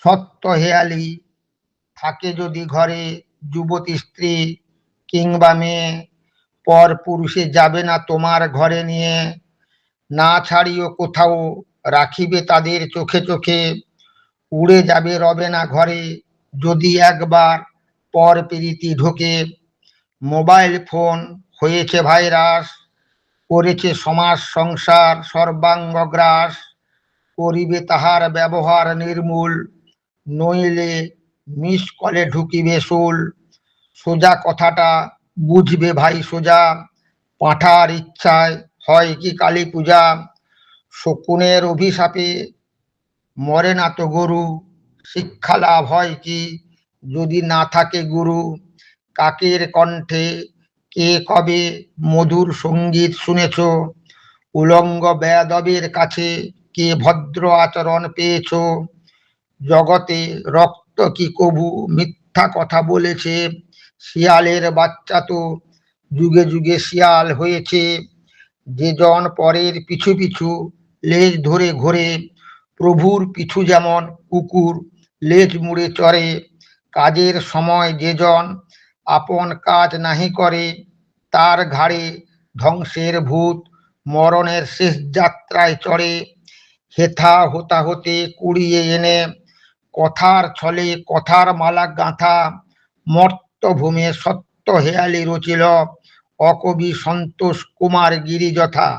সত্য হেয়ালি থাকে যদি ঘরে, যুবতী স্ত্রী কিংবা মেয়ে, পর পুরুষে যাবে না তোমার ঘরে নিয়ে। না ছাড়িও কোথাও রাখিবে তাদের চোখে চোখে, উড়ে যাবে রবে না ঘরে যদি একবার পর প্রীতি ঢোকে। মোবাইল ফোন হয়েছে ভাইরাস, করেছে সমাজ সংসার সর্বাঙ্গ গ্রাস। করিবে তাহার ব্যবহার নির্মূল, নইলে মিস কলে ঢুকিবে শুল। সোজা কথাটা বুঝবে ভাই সোজা, পাঁঠার ইচ্ছায় হয় কি কালী পূজা। শকুনের অভিশাপে মরে না তো গরু, শিক্ষা লাভ হয় কি যদি না থাকে গুরু। কাকের কণ্ঠে কে কবে মধুর সঙ্গীত শুনেছ, উলঙ্গ বেয়াদবের কাছে কে ভদ্র আচরণ পেয়েছ। জগতে রক্ত কি কভু মিথ্যা কথা বলেছে, শিয়ালের বাচ্চা তো যুগে যুগে শিয়াল হয়েছে। যে জন পরের পিছু পিছু লেজ ধরে ঘোরে, প্রভুর পিছু যেমন কুকুর লেজ মুড়ে চড়ে। কাজের সময় যে জন আপন কাজ নাহি করে, তার ঘাড়ে ধ্বংসের ভূত মরণের শেষ যাত্রায় চড়ে। হেথা হোতা হতে কুড়িয়ে এনে কথার ছলে কথার মালা গাঁথা, মর্তভূমে সত্য হেয়ালি রচিল অকবি সন্তোষ কুমার গিরি যথা।